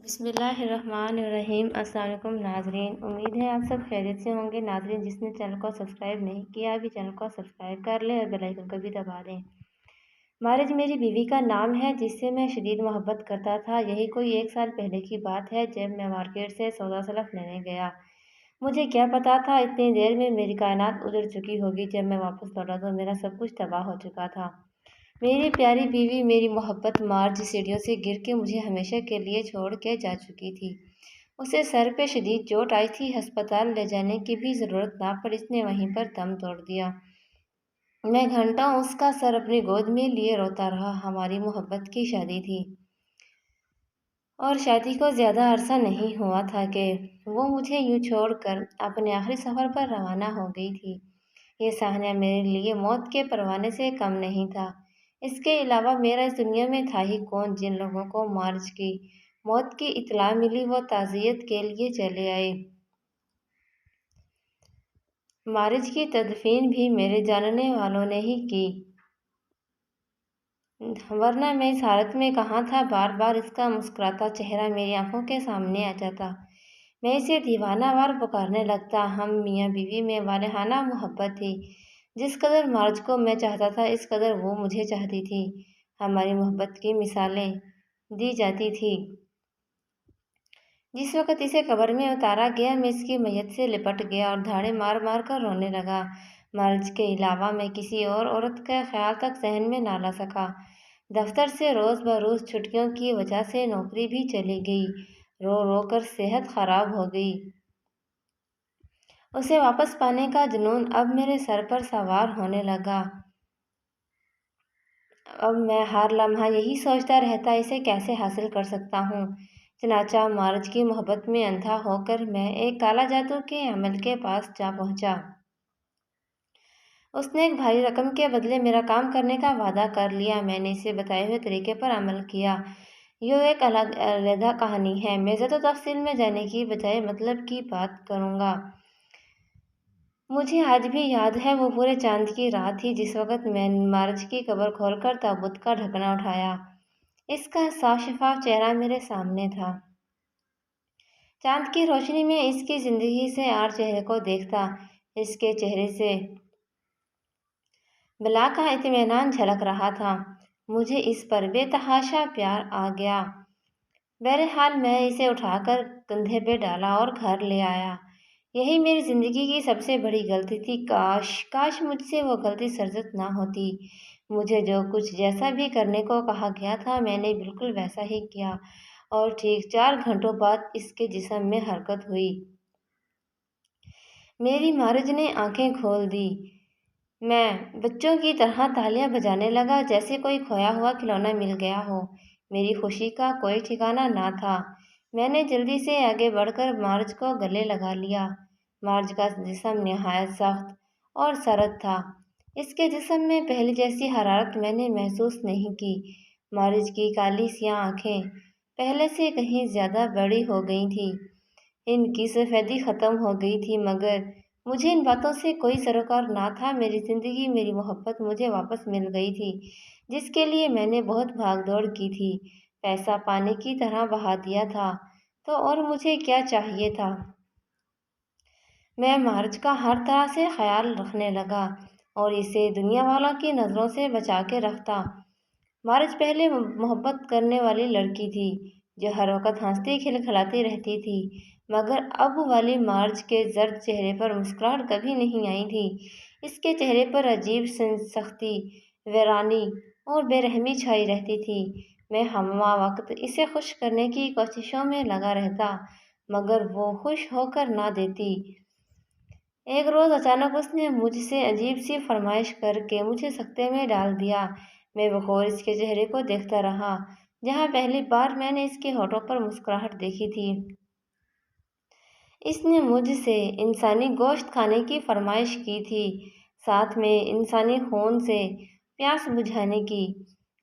بسم اللہ الرحمن الرحیم۔ السلام علیکم ناظرین، امید ہے آپ سب خیریت سے ہوں گے۔ ناظرین، جس نے چینل کو سبسکرائب نہیں کیا ابھی چینل کو سبسکرائب کر لیں اور بیل آئیکن کو بھی دبا دیں۔ مارج میری بیوی کا نام ہے جس سے میں شدید محبت کرتا تھا۔ یہی کوئی 1 سال پہلے کی بات ہے جب میں مارکیٹ سے سودا سلف لینے گیا۔ مجھے کیا پتا تھا اتنی دیر میں میری کائنات اجڑ چکی ہوگی۔ جب میں واپس لوٹا تو میرا سب کچھ تباہ ہو چکا تھا۔ میری پیاری بیوی، میری محبت مارج سیڑھیوں سے گر کے مجھے ہمیشہ کے لیے چھوڑ کے جا چکی تھی۔ اسے سر پہ شدید چوٹ آئی تھی، ہسپتال لے جانے کی بھی ضرورت نہ پڑی، اس نے وہیں پر دم توڑ دیا۔ میں گھنٹوں اس کا سر اپنی گود میں لیے روتا رہا۔ ہماری محبت کی شادی تھی اور شادی کو زیادہ عرصہ نہیں ہوا تھا کہ وہ مجھے یوں چھوڑ کر اپنے آخری سفر پر روانہ ہو گئی تھی۔ یہ صحنہ میرے لیے موت کے پروانے سے کم نہیں تھا۔ اس کے علاوہ میرا اس دنیا میں تھا ہی کون؟ جن لوگوں کو مارج کی موت کی اطلاع ملی وہ تعزیت کے لیے چلے آئے۔ مارج کی تدفین بھی میرے جاننے والوں نے ہی کی، ورنہ میں اس حالت میں کہاں تھا؟ بار بار اس کا مسکراتا چہرہ میری آنکھوں کے سامنے آ جاتا۔ میں اسے دیوانہ وار پکارنے لگتا۔ ہم میاں بیوی میں والہانہ محبت تھی۔ جس قدر مارج کو میں چاہتا تھا اس قدر وہ مجھے چاہتی تھی۔ ہماری محبت کی مثالیں دی جاتی تھی۔ جس وقت اسے قبر میں اتارا گیا میں اس کی میت سے لپٹ گیا اور دھاڑے مار مار کر رونے لگا۔ مارج کے علاوہ میں کسی اور عورت کا خیال تک ذہن میں نہ لا سکا۔ دفتر سے روز بروز چھٹیوں کی وجہ سے نوکری بھی چلی گئی۔ رو رو کر صحت خراب ہو گئی۔ اسے واپس پانے کا جنون اب میرے سر پر سوار ہونے لگا۔ اب میں ہر لمحہ یہی سوچتا رہتا اسے کیسے حاصل کر سکتا ہوں۔ چنانچہ مارج کی محبت میں اندھا ہو کر میں ایک کالا جادو کے عمل کے پاس جا پہنچا۔ اس نے ایک بھاری رقم کے بدلے میرا کام کرنے کا وعدہ کر لیا۔ میں نے اسے بتائے ہوئے طریقے پر عمل کیا۔ یہ ایک علیحدہ کہانی ہے۔ میں زیادہ تفصیل میں جانے کی بجائے مطلب کی بات کروں گا۔ مجھے آج بھی یاد ہے وہ پورے چاند کی رات تھی جس وقت میں نے مارج کی قبر کھول کر تابوت کا ڈھکنا اٹھایا۔ اس کا صاف شفاف چہرہ میرے سامنے تھا۔ چاند کی روشنی میں اس کی زندگی سے آر چہرے کو دیکھتا۔ اس کے چہرے سے بلا کا اطمینان جھلک رہا تھا۔ مجھے اس پر بے تحاشا پیار آ گیا۔ بہرحال میں اسے اٹھا کر کندھے پہ ڈالا اور گھر لے آیا۔ یہی میری زندگی کی سب سے بڑی غلطی تھی۔ کاش مجھ سے وہ غلطی سرزد نہ ہوتی۔ مجھے جو کچھ جیسا بھی کرنے کو کہا گیا تھا میں نے بالکل ویسا ہی کیا اور ٹھیک 4 گھنٹوں بعد اس کے جسم میں حرکت ہوئی۔ میری مارج نے آنکھیں کھول دی۔ میں بچوں کی طرح تالیاں بجانے لگا جیسے کوئی کھویا ہوا کھلونا مل گیا ہو۔ میری خوشی کا کوئی ٹھکانہ نہ تھا۔ میں نے جلدی سے آگے بڑھ کر مارج کو گلے لگا لیا۔ مارج کا جسم نہایت سخت اور سرد تھا۔ اس کے جسم میں پہلے جیسی حرارت میں نے محسوس نہیں کی۔ مارج کی کالی سیاہ آنکھیں پہلے سے کہیں زیادہ بڑی ہو گئی تھیں۔ ان کی سفیدی ختم ہو گئی تھی مگر مجھے ان باتوں سے کوئی سروکار نہ تھا۔ میری زندگی، میری محبت مجھے واپس مل گئی تھی جس کے لیے میں نے بہت بھاگ دوڑ کی تھی، پیسہ پانی کی طرح بہا دیا تھا تو اور مجھے کیا چاہیے تھا؟ میں مارج کا ہر طرح سے خیال رکھنے لگا اور اسے دنیا والوں کی نظروں سے بچا کے رکھتا۔ مارج پہلے محبت کرنے والی لڑکی تھی جو ہر وقت ہنستی کھلکھلاتی رہتی تھی مگر اب والی مارج کے زرد چہرے پر مسکراہٹ کبھی نہیں آئی تھی۔ اس کے چہرے پر عجیب سختی، ویرانی اور بے رحمی چھائی رہتی تھی۔ میں ہمہ وقت اسے خوش کرنے کی کوششوں میں لگا رہتا مگر وہ خوش ہو کر نہ دیتی۔ ایک روز اچانک اس نے مجھ سے عجیب سی فرمائش کر کے مجھے سکتے میں ڈال دیا۔ میں بغور اس کے چہرے کو دیکھتا رہا جہاں پہلی بار میں نے اس کے ہونٹوں پر مسکراہٹ دیکھی تھی۔ اس نے مجھ سے انسانی گوشت کھانے کی فرمائش کی تھی، ساتھ میں انسانی خون سے پیاس بجھانے کی۔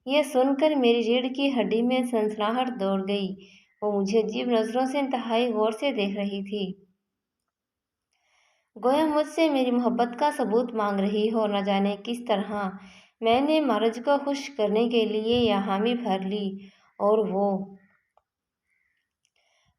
یہ سن کر میری ریڑھ کی ہڈی میں سنسناہٹ دوڑ گئی۔ وہ مجھے عجیب نظروں سے انتہائی غور سے دیکھ رہی تھی، گویا مجھ سے میری محبت کا ثبوت مانگ رہی ہو۔ نہ جانے کس طرح میں نے مارج کو خوش کرنے کے لیے یہ حامی بھر لی اور وہ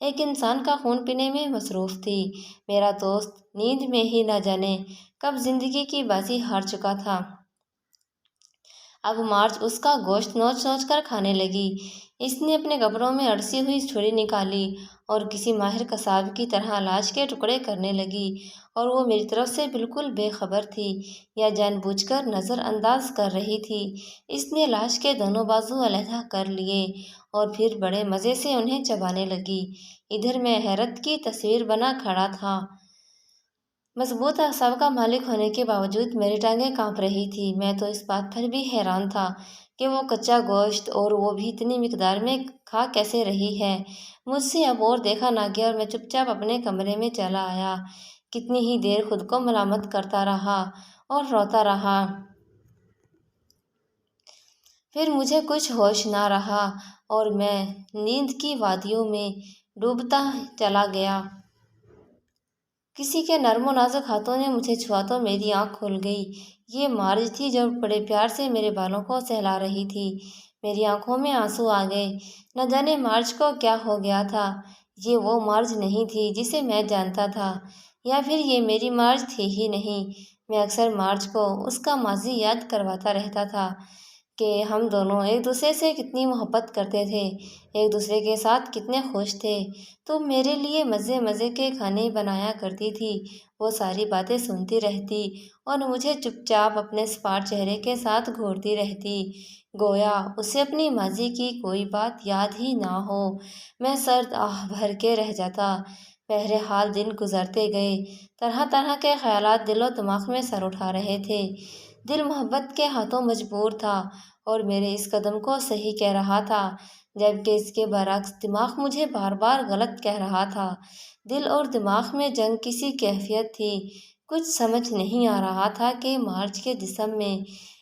ایک انسان کا خون پینے میں مصروف تھی۔ میرا دوست نیند میں ہی نہ جانے کب زندگی کی بازی ہار چکا تھا۔ اب مارج اس کا گوشت نوچ نوچ کر کھانے لگی۔ اس نے اپنے کپڑوں میں اڑسی ہوئی چھری نکالی اور کسی ماہر قصاب کی طرح لاش کے ٹکڑے کرنے لگی، اور وہ میری طرف سے بالکل بے خبر تھی یا جان بوجھ کر نظر انداز کر رہی تھی۔ اس نے لاش کے دونوں بازو علیحدہ کر لیے اور پھر بڑے مزے سے انہیں چبانے لگی۔ ادھر میں حیرت کی تصویر بنا کھڑا تھا۔ مضبوط اعصاب کا مالک ہونے کے باوجود میری ٹانگیں کانپ رہی تھیں۔ میں تو اس بات پر بھی حیران تھا کہ وہ کچا گوشت، اور وہ بھی اتنی مقدار میں، کھا کیسے رہی ہے۔ مجھ سے اب اور دیکھا نہ گیا اور میں چپ چاپ اپنے کمرے میں چلا آیا۔ کتنی ہی دیر خود کو ملامت کرتا رہا اور روتا رہا، پھر مجھے کچھ ہوش نہ رہا اور میں نیند کی وادیوں میں ڈوبتا چلا گیا۔ کسی کے نرم و نازک ہاتھوں نے مجھے چھوا تو میری آنکھ کھل گئی۔ یہ مارج تھی جو بڑے پیار سے میرے بالوں کو سہلا رہی تھی۔ میری آنکھوں میں آنسو آ گئے۔ نہ جانے مارج کو کیا ہو گیا تھا۔ یہ وہ مارج نہیں تھی جسے میں جانتا تھا، یا پھر یہ میری مارج تھی ہی نہیں۔ میں اکثر مارج کو اس کا ماضی یاد کرواتا رہتا تھا کہ ہم دونوں ایک دوسرے سے کتنی محبت کرتے تھے، ایک دوسرے کے ساتھ کتنے خوش تھے۔ تم میرے لیے مزے مزے کے کھانے بنایا کرتی تھی۔ وہ ساری باتیں سنتی رہتی اور مجھے چپ چاپ اپنے سپاٹ چہرے کے ساتھ گھورتی رہتی، گویا اسے اپنی ماضی کی کوئی بات یاد ہی نہ ہو۔ میں سرد آہ بھر کے رہ جاتا۔ بہرحال دن گزرتے گئے۔ طرح طرح کے خیالات دل و دماغ میں سر اٹھا رہے تھے۔ دل محبت کے ہاتھوں مجبور تھا اور میرے اس قدم کو صحیح کہہ رہا تھا، جبکہ اس کے برعکس دماغ مجھے بار بار غلط کہہ رہا تھا۔ دل اور دماغ میں جنگ کی سی کیفیت تھی۔ کچھ سمجھ نہیں آ رہا تھا کہ مارج کے جسم میں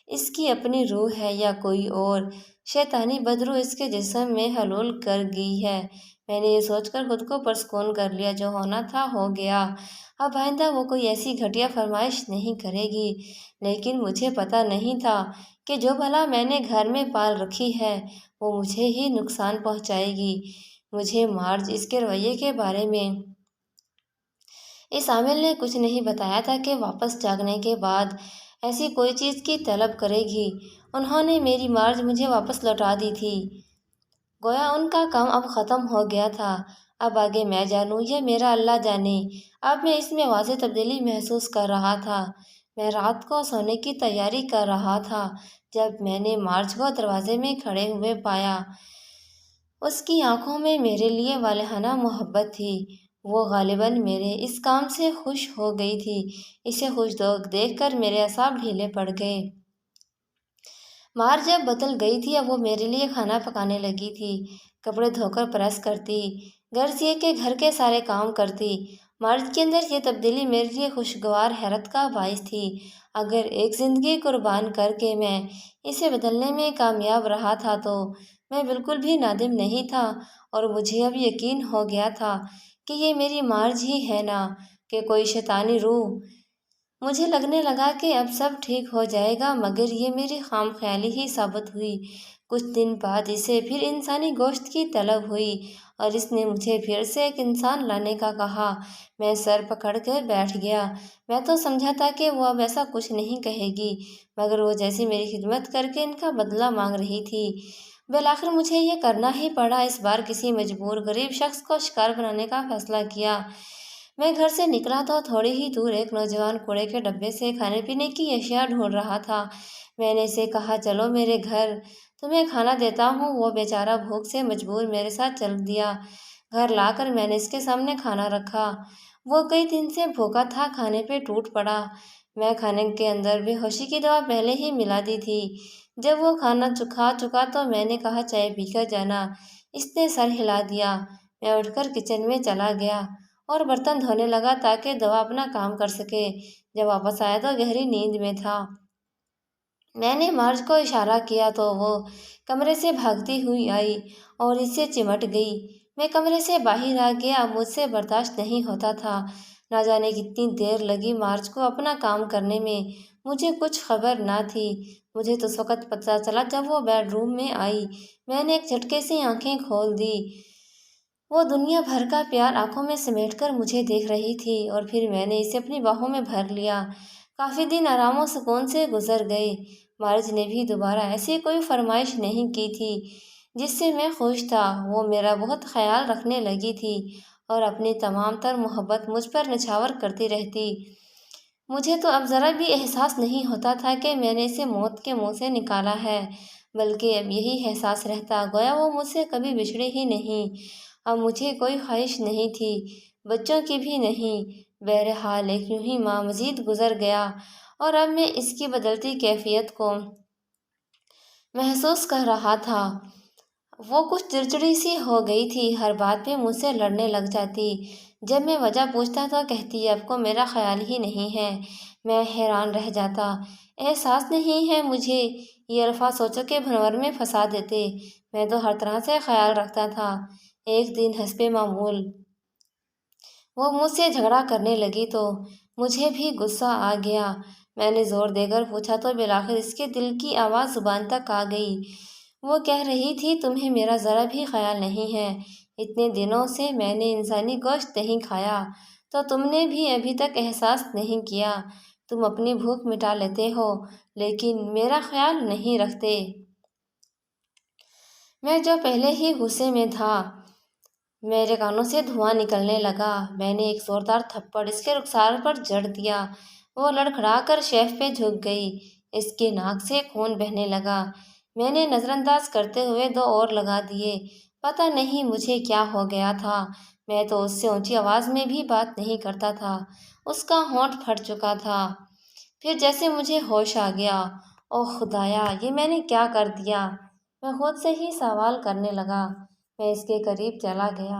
اس کی اپنی روح ہے یا کوئی اور شیطانی بدروح اس کے جسم میں حلول کر گئی ہے۔ میں نے یہ سوچ کر خود کو پرسکون کر لیا، جو ہونا تھا ہو گیا۔ اب آئندہ وہ کوئی ایسی گھٹیا فرمائش نہیں کرے گی۔ لیکن مجھے پتہ نہیں تھا کہ جو بلا میں نے گھر میں پال رکھی ہے وہ مجھے ہی نقصان پہنچائے گی۔ مجھے مارج اس کے رویے کے بارے میں اس عامل نے کچھ نہیں بتایا تھا کہ واپس جاگنے کے بعد ایسی کوئی چیز کی طلب کرے گی۔ انہوں نے میری مارج مجھے واپس لوٹا دی تھی، گویا ان کا کام اب ختم ہو گیا تھا۔ اب آگے میں جانوں یا میرا اللہ جانے۔ اب میں اس میں واضح تبدیلی محسوس کر رہا تھا۔ میں رات کو سونے کی تیاری کر رہا تھا جب میں نے مارج کو دروازے میں کھڑے ہوئے پایا۔ اس کی آنکھوں میں میرے لیے والہانہ محبت تھی۔ وہ غالباً میرے اس کام سے خوش ہو گئی تھی۔ اسے خوش دیکھ کر میرے اعصاب ڈھیلے پڑ گئے۔ مارج جب بدل گئی تھی، اب وہ میرے لیے کھانا پکانے لگی تھی، کپڑے دھو کر پریس کرتی، غرض یہ کہ گھر کے سارے کام کرتی۔ مارج کے اندر یہ تبدیلی میرے لیے خوشگوار حیرت کا باعث تھی۔ اگر ایک زندگی قربان کر کے میں اسے بدلنے میں کامیاب رہا تھا تو میں بالکل بھی نادم نہیں تھا، اور مجھے اب یقین ہو گیا تھا کہ یہ میری مارج ہی ہے، نہ کہ کوئی شیطانی روح۔ مجھے لگنے لگا کہ اب سب ٹھیک ہو جائے گا، مگر یہ میری خام خیالی ہی ثابت ہوئی۔ کچھ دن بعد اسے پھر انسانی گوشت کی طلب ہوئی اور اس نے مجھے پھر سے ایک انسان لانے کا کہا۔ میں سر پکڑ کر بیٹھ گیا۔ میں تو سمجھا تھا کہ وہ اب ایسا کچھ نہیں کہے گی، مگر وہ جیسی میری خدمت کر کے ان کا بدلہ مانگ رہی تھی۔ بالآخر مجھے یہ کرنا ہی پڑا۔ اس بار کسی مجبور غریب شخص کو شکار بنانے کا فیصلہ کیا۔ میں گھر سے نکلا تو تھوڑی ہی دور ایک نوجوان کوڑے کے ڈبے سے کھانے پینے کی اشیاء ڈھونڈ رہا تھا۔ میں نے اسے کہا، چلو میرے گھر، تمہیں کھانا دیتا ہوں۔ وہ بیچارہ بھوک سے مجبور میرے ساتھ چل دیا۔ گھر لا کر میں نے اس کے سامنے کھانا رکھا۔ وہ کئی دن سے بھوکا تھا، کھانے پہ ٹوٹ پڑا۔ میں کھانے کے اندر بے ہوشی کی دوا پہلے ہی ملا دی تھی۔ جب وہ کھانا کھا چکا تو میں نے کہا، چائے پی کر جانا۔ اس نے سر ہلا دیا۔ میں اٹھ کر کچن میں چلا گیا اور برتن دھونے لگا تاکہ دوا اپنا کام کر سکے۔ جب واپس آیا تو گہری نیند میں تھا۔ میں نے مارج کو اشارہ کیا تو وہ کمرے سے بھاگتی ہوئی آئی اور اس سے چمٹ گئی۔ میں کمرے سے باہر آ گیا۔ اب مجھ سے برداشت نہیں ہوتا تھا۔ نہ جانے کتنی دیر لگی مارج کو اپنا کام کرنے میں، مجھے کچھ خبر نہ تھی۔ مجھے تو اس وقت پتہ چلا جب وہ بیڈ روم میں آئی۔ میں نے ایک جھٹکے سے آنکھیں کھول دی۔ وہ دنیا بھر کا پیار آنکھوں میں سمیٹ کر مجھے دیکھ رہی تھی اور پھر میں نے اسے اپنی باہوں میں بھر لیا۔ کافی دن آرام و سکون سے گزر گئے۔ مارج نے بھی دوبارہ ایسی کوئی فرمائش نہیں کی تھی جس سے میں خوش تھا۔ وہ میرا بہت خیال رکھنے لگی تھی اور اپنی تمام تر محبت مجھ پر نچھاور کرتی رہتی۔ مجھے تو اب ذرا بھی احساس نہیں ہوتا تھا کہ میں نے اسے موت کے منہ سے نکالا ہے، بلکہ اب یہی احساس رہتا گویا وہ مجھ سے کبھی بچھڑے ہی نہیں۔ اب مجھے کوئی خواہش نہیں تھی، بچوں کی بھی نہیں۔ بہرحال ایک یوں ہی ماہ مزید گزر گیا اور اب میں اس کی بدلتی کیفیت کو محسوس کر رہا تھا۔ وہ کچھ چڑچڑی سی ہو گئی تھی، ہر بات پہ مجھ سے لڑنے لگ جاتی۔ جب میں وجہ پوچھتا تو کہتی اب کو میرا خیال ہی نہیں ہے۔ میں حیران رہ جاتا۔ احساس نہیں ہے مجھے، یہ الفاظ سوچوں کے بھنور میں پھنسا دیتے۔ میں تو ہر طرح سے خیال رکھتا تھا۔ ایک دن حسب معمول وہ مجھ سے جھگڑا کرنے لگی تو مجھے بھی غصہ آ گیا۔ میں نے زور دے کر پوچھا تو بالآخر اس کے دل کی آواز زبان تک آ گئی۔ وہ کہہ رہی تھی تمہیں میرا ذرا بھی خیال نہیں ہے۔ اتنے دنوں سے میں نے انسانی گوشت نہیں کھایا تو تم نے بھی ابھی تک احساس نہیں کیا۔ تم اپنی بھوک مٹا لیتے ہو لیکن میرا خیال نہیں رکھتے۔ میں جو پہلے ہی غصے میں تھا، میرے کانوں سے دھواں نکلنے لگا۔ میں نے ایک زوردار تھپڑ اس کے رخسار پر جڑ دیا۔ وہ لڑکھڑا کر شیلف پہ جھک گئی۔ اس کی ناک سے خون بہنے لگا۔ میں نے نظر انداز کرتے ہوئے دو اور لگا دیے۔ پتہ نہیں مجھے کیا ہو گیا تھا، میں تو اس سے اونچی آواز میں بھی بات نہیں کرتا تھا۔ اس کا ہونٹ پھٹ چکا تھا۔ پھر جیسے مجھے ہوش آ گیا۔ اوہ خدایا، یہ میں نے کیا کر دیا؟ میں خود سے ہی سوال کرنے لگا۔ میں اس کے قریب چلا گیا،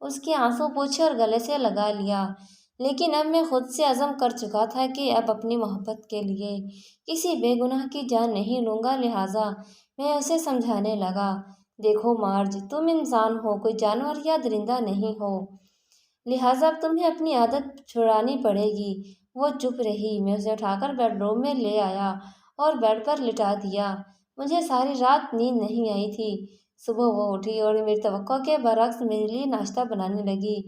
اس کے آنسو پوچھے اور گلے سے لگا لیا، لیکن اب میں خود سے عزم کر چکا تھا کہ اب اپنی محبت کے لیے کسی بے گناہ کی جان نہیں لوں گا۔ لہٰذا میں اسے سمجھانے لگا، دیکھو مارج، تم انسان ہو، کوئی جانور یا درندہ نہیں ہو، لہٰذا اب تمہیں اپنی عادت چھڑانی پڑے گی۔ وہ چپ رہی۔ میں اسے اٹھا کر بیڈ روم میں لے آیا اور بیڈ پر لٹا دیا۔ مجھے ساری رات نیند نہیں آئی تھی۔ صبح وہ اٹھی اور میری توقع کے برعکس میرے لیے ناشتہ بنانے لگی۔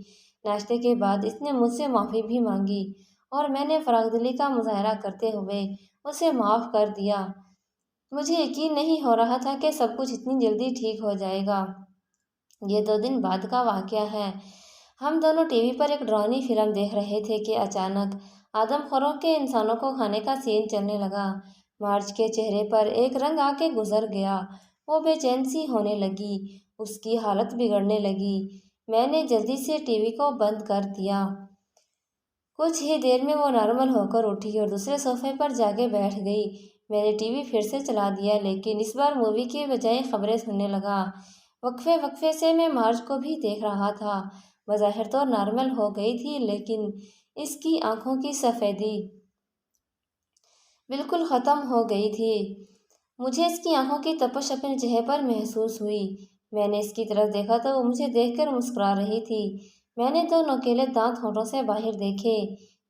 ناشتے کے بعد اس نے مجھ سے معافی بھی مانگی اور میں نے فراخ دلی کا مظاہرہ کرتے ہوئے اسے معاف کر دیا۔ مجھے یقین نہیں ہو رہا تھا کہ سب کچھ اتنی جلدی ٹھیک ہو جائے گا۔ یہ 2 دن بعد کا واقعہ ہے۔ ہم دونوں ٹی وی پر ایک ڈرامانی فلم دیکھ رہے تھے کہ اچانک آدم خوروں کے انسانوں کو کھانے کا سین چلنے لگا۔ مارج کے چہرے پر ایک رنگ آ کے گزر گیا۔ وہ بے چین سی ہونے لگی، اس کی حالت بگڑنے لگی۔ میں نے جلدی سے ٹی وی کو بند کر دیا۔ کچھ ہی دیر میں وہ نارمل ہو کر اٹھی اور دوسرے صوفے پر جا کے بیٹھ گئی۔ میں نے ٹی وی پھر سے چلا دیا، لیکن اس بار مووی کی بجائے خبریں سننے لگا۔ وقفے وقفے سے میں مارج کو بھی دیکھ رہا تھا۔ بظاہر تو نارمل ہو گئی تھی، لیکن اس کی آنکھوں کی سفیدی بالکل ختم ہو گئی تھی۔ مجھے اس کی آنکھوں کی تپش اپنے چہرے پر محسوس ہوئی۔ میں نے اس کی طرف دیکھا تو وہ مجھے دیکھ کر مسکرا رہی تھی۔ میں نے 2 نوکیلے دانت ہونٹوں سے باہر دیکھے،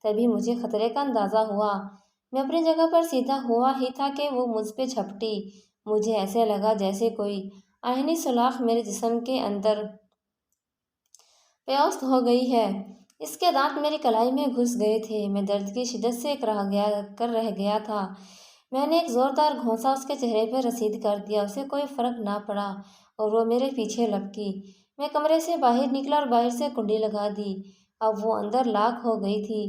تبھی مجھے خطرے کا اندازہ ہوا۔ میں اپنی جگہ پر سیدھا ہوا ہی تھا کہ وہ مجھ پہ جھپٹی۔ مجھے ایسے لگا جیسے کوئی آہنی سوراخ میرے جسم کے اندر پیوست ہو گئی ہے۔ اس کے دانت میری کلائی میں گھس گئے تھے۔ میں درد کی شدت سے رہ گیا تھا۔ میں نے ایک زوردار گھونسا اس کے چہرے پہ رسید کر دیا۔ اسے کوئی فرق نہ پڑا اور وہ میرے پیچھے لپکی۔ میں کمرے سے باہر نکلا اور باہر سے کنڈی لگا دی۔ اب وہ اندر لاک ہو گئی تھی۔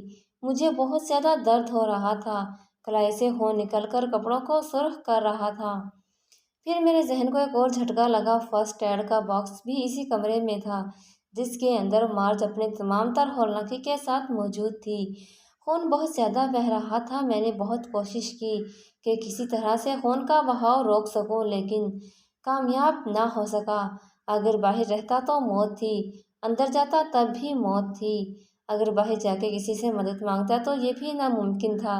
مجھے بہت زیادہ درد ہو رہا تھا۔ کلائی سے خون نکل کر کپڑوں کو سرخ کر رہا تھا۔ پھر میرے ذہن کو ایک اور جھٹکا لگا۔ فرسٹ ایڈ کا باکس بھی اسی کمرے میں تھا جس کے اندر مارج اپنے تمام تر ہولناکی کے ساتھ موجود تھی۔ خون بہت زیادہ بہہ رہا تھا۔ میں نے بہت کوشش کی کہ کسی طرح سے خون کا بہاؤ روک سکوں، لیکن کامیاب نہ ہو سکا۔ اگر باہر رہتا تو موت تھی، اندر جاتا تب بھی موت تھی۔ اگر باہر جا کے کسی سے مدد مانگتا تو یہ بھی ناممکن تھا،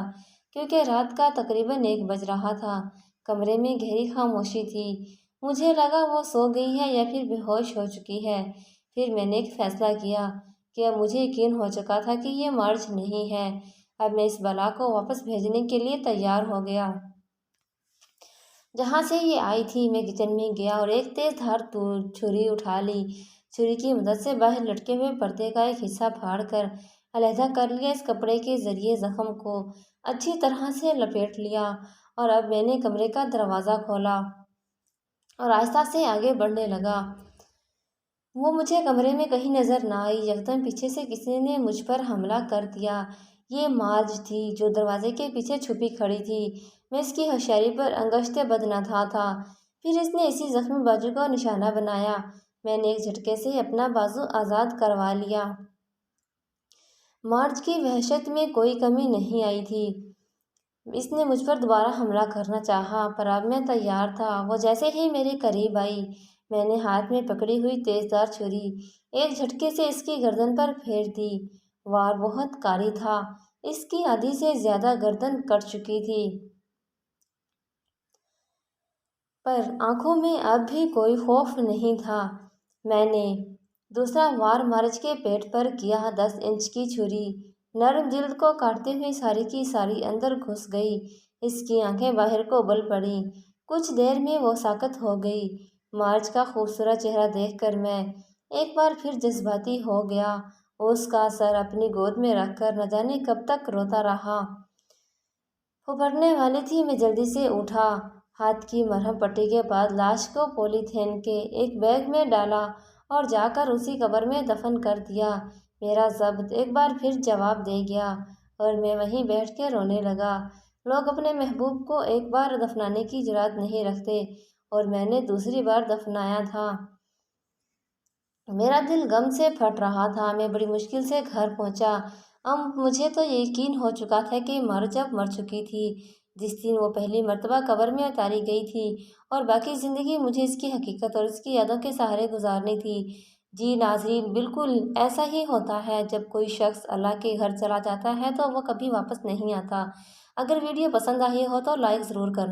کیونکہ رات کا تقریباً 1 بج رہا تھا۔ کمرے میں گہری خاموشی تھی۔ مجھے لگا وہ سو گئی ہے یا پھر بے ہوش ہو چکی ہے۔ پھر میں نے ایک فیصلہ کیا کہ اب مجھے یقین ہو چکا تھا کہ یہ مارج نہیں ہے۔ اب میں اس بلا کو واپس بھیجنے کے لیے تیار ہو گیا۔ جہاں سے یہ آئی تھی، میں کچن میں گیا اور ایک تیز دھار چھری اٹھا لی۔ چھری کی مدد سے باہر لٹکے ہوئے پردے کا ایک حصہ پھاڑ کر علیحدہ کر لیا۔ اس کپڑے کے ذریعے زخم کو اچھی طرح سے لپیٹ لیا اور اب میں نے کمرے کا دروازہ کھولا اور آہستہ سے آگے بڑھنے لگا۔ وہ مجھے کمرے میں کہیں نظر نہ آئی۔ یکدم پیچھے سے کسی نے مجھ پر حملہ کر دیا۔ یہ مارج تھی جو دروازے کے پیچھے چھپی کھڑی تھی۔ میں اس کی ہوشیاری پر انگشت بد نہ تھا۔ پھر اس نے اسی زخمی بازو کو نشانہ بنایا۔ میں نے ایک جھٹکے سے اپنا بازو آزاد کروا لیا۔ مارج کی وحشت میں کوئی کمی نہیں آئی تھی۔ اس نے مجھ پر دوبارہ حملہ کرنا چاہا پر اب میں تیار تھا۔ وہ جیسے ہی میرے قریب آئی، میں نے ہاتھ میں پکڑی ہوئی تیزدار چھری ایک جھٹکے سے اس کی گردن پر پھیر دی۔ وار بہت کاری تھا۔ اس کی آدھی سے زیادہ گردن کٹ چکی تھی، پر آنکھوں میں اب بھی کوئی خوف نہیں تھا۔ میں نے دوسرا وار مارج کے پیٹ پر کیا۔ 10 انچ کی چھری نرم جلد کو کاٹتے ہوئے ساری کی ساری اندر گھس گئی۔ اس کی آنکھیں باہر کو اُبل پڑیں۔ کچھ دیر میں وہ ساکت ہو گئی۔ مارج کا خوبصورت چہرہ دیکھ کر میں ایک بار پھر جذباتی ہو گیا۔ اس کا سر اپنی گود میں رکھ کر نہ جانے کب تک روتا رہا۔ پھپھڑنے والی تھی۔ میں جلدی سے اٹھا۔ ہاتھ کی مرہم پٹی کے بعد لاش کو پولی تھین کے ایک بیگ میں ڈالا اور جا کر اسی قبر میں دفن کر دیا۔ میرا ضبط ایک بار پھر جواب دے گیا اور میں وہیں بیٹھ کے رونے لگا۔ لوگ اپنے محبوب کو ایک بار دفنانے کی جرات نہیں رکھتے اور میں نے دوسری بار دفنایا تھا۔ میرا دل غم سے پھٹ رہا تھا۔ میں بڑی مشکل سے گھر پہنچا۔ اب مجھے تو یقین ہو چکا تھا کہ مارج اب مر چکی تھی جس دن وہ پہلی مرتبہ قبر میں اتاری گئی تھی، اور باقی زندگی مجھے اس کی حقیقت اور اس کی یادوں کے سہارے گزارنی تھی۔ جی ناظرین، بالکل ایسا ہی ہوتا ہے۔ جب کوئی شخص اللہ کے گھر چلا جاتا ہے تو وہ کبھی واپس نہیں آتا۔ اگر ویڈیو پسند آئی ہو تو لائک ضرور کرنا۔